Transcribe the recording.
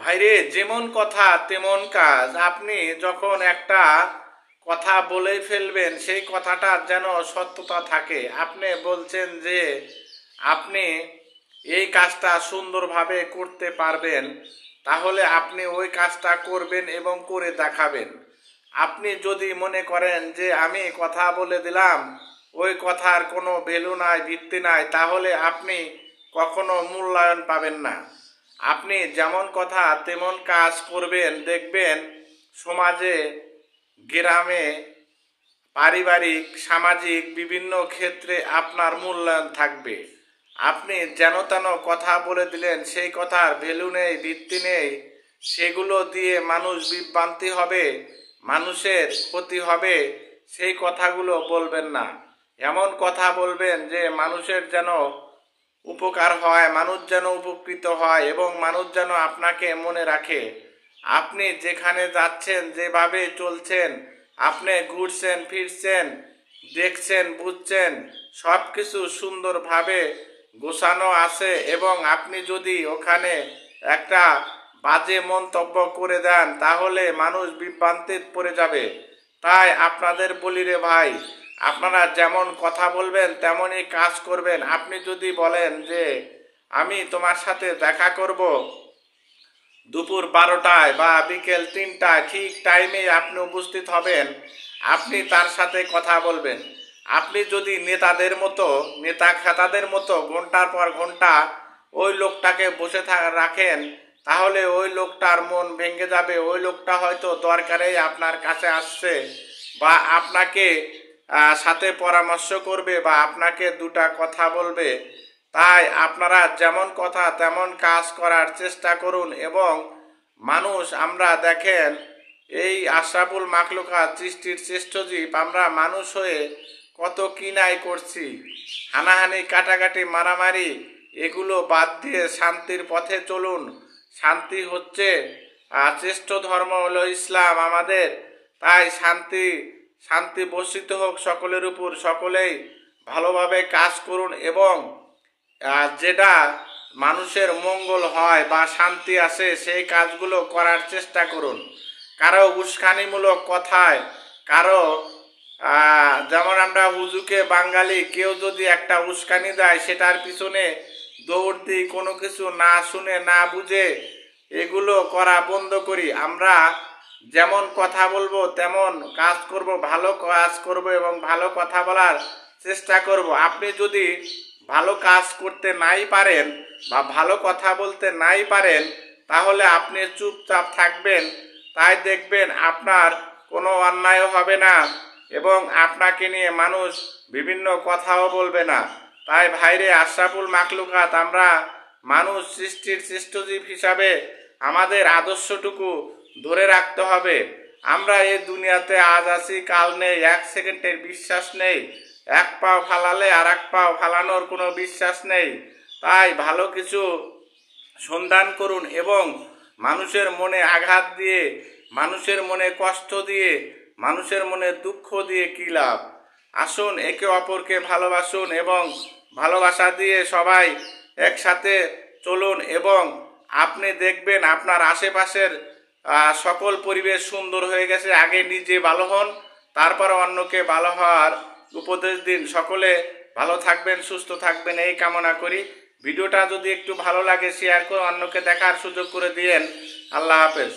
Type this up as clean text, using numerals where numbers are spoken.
ভাইরে, যেমন কথা তেমন কাজ। আপনি যখন একটা কথা বলেই ফেলবেন, সেই কথাটার যেন সত্যতা থাকে। আপনি বলছেন যে আপনি এই কাজটা সুন্দরভাবে করতে পারবেন, তাহলে আপনি ওই কাজটা করবেন এবং করে দেখাবেন। আপনি যদি মনে করেন যে আমি কথা বলে দিলাম, ওই কথার কোনো ভ্যালু নাই, ভিত্তি নাই, তাহলে আপনি কখনো মূল্যায়ন পাবেন না। আপনি যেমন কথা তেমন কাজ করবেন, দেখবেন সমাজে, গ্রামে, পারিবারিক, সামাজিক বিভিন্ন ক্ষেত্রে আপনার মূল্যায়ন থাকবে। আপনি যেন তেন কথা বলে দিলেন, সেই কথার ভ্যালু নেই, ভিত্তি নেই, সেগুলো দিয়ে মানুষ বিভ্রান্তি হবে, মানুষের ক্ষতি হবে, সেই কথাগুলো বলবেন না। এমন কথা বলবেন যে মানুষের যেন উপকার হয়, মানুষ যেন উপকৃত হয় এবং মানুষ যেন আপনাকে মনে রাখে। আপনি যেখানে যাচ্ছেন, যেভাবে চলছেন, আপনি ঘুরছেন ফিরছেন, দেখছেন বুঝছেন, সব কিছু সুন্দরভাবে গোছানো আছে এবং আপনি যদি ওখানে একটা বাজে মন্তব্য করে দেন, তাহলে মানুষ বিভ্রান্তিতে পড়ে যাবে। তাই আপনাদের বলি রে ভাই, আপনারা যেমন কথা বলবেন তেমনই কাজ করবেন। আপনি যদি বলেন যে আমি তোমার সাথে দেখা করব দুপুর 12টায় বা বিকেল 3টায়, ঠিক টাইমে আপনি উপস্থিত হবেন, আপনি তার সাথে কথা বলবেন। আপনি যদি নেতাদের মতো, নেতা খেতাদের মতো ঘন্টার পর ঘন্টা ওই লোকটাকে বসে রাখেন, তাহলে ওই লোকটার মন ভেঙে যাবে। ওই লোকটা হয়তো দরকারেই আপনার কাছে আসছে বা আপনাকে সাথে পরামর্শ করবে বা আপনাকে দুটা কথা বলবে। তাই আপনারা যেমন কথা তেমন কাজ করার চেষ্টা করুন। এবং মানুষ, আমরা দেখেন এই আশরাফুল মাখলুকাত, সৃষ্টির শ্রেষ্ঠ জীব, আমরা মানুষ হয়ে কত কিনাই করছি, হানাহানি, কাটাকাটি, মারামারি, এগুলো বাদ দিয়ে শান্তির পথে চলুন। শান্তি হচ্ছে শ্রেষ্ঠ ধর্ম, হলো ইসলাম আমাদের। তাই শান্তি বর্ষিত হোক সকলের উপর, সকলেই ভালোভাবে কাজ করুন এবং যেটা মানুষের মঙ্গল হয় বা শান্তি আসে, সেই কাজগুলো করার চেষ্টা করুন। কারো উস্কানিমূলক কথায়, কারো যেমন আমরা হুজুকে বাঙালি, কেউ যদি একটা উস্কানি দেয়, সেটার পিছনে দৌড় দিই, কোনো কিছু না শুনে না বুঝে এগুলো করা বন্ধ করি। আমরা যেমন কথা বলবো তেমন কাজ করব, ভালো কাজ করব এবং ভালো কথা বলার চেষ্টা করব। আপনি যদি ভালো কাজ করতে নাই পারেন বা ভালো কথা বলতে নাই পারেন, তাহলে আপনি চুপচাপ থাকবেন। তাই দেখবেন আপনার কোনো অন্যায় হবে না এবং আপনাকে নিয়ে মানুষ বিভিন্ন কথাও বলবে না। তাই ভাইরে, আশরাফুল মাখলুকাত, আমরা মানুষ, সৃষ্টির শ্রেষ্ঠ জীব হিসাবে আমাদের আদর্শটুকু ধরে রাখতে হবে। আমরা এই দুনিয়াতে আজ আছি কাল নেই, এক সেকেন্ডের বিশ্বাস নেই, এক পাও ফালালে আর এক পাও ফালানোর কোনো বিশ্বাস নেই। তাই ভালো কিছু সন্ধান করুন এবং মানুষের মনে আঘাত দিয়ে, মানুষের মনে কষ্ট দিয়ে, মানুষের মনে দুঃখ দিয়ে কী লাভ। আসুন একে অপরকে ভালোবাসুন এবং ভালোবাসা দিয়ে সবাই একসাথে চলুন এবং আপনি দেখবেন আপনার আশেপাশের সকল পরিবেশ সুন্দর হয়ে গেছে। আগে নিজে ভালো হন, তারপর অন্যকে ভালো হওয়ার উপদেশ দিন। সকলে ভালো থাকবেন, সুস্থ থাকবেন, এই কামনা করি। ভিডিওটা যদি একটু ভালো লাগে শেয়ার করে অন্যকে দেখার সুযোগ করে দিয়েন। আল্লাহ হাফেজ।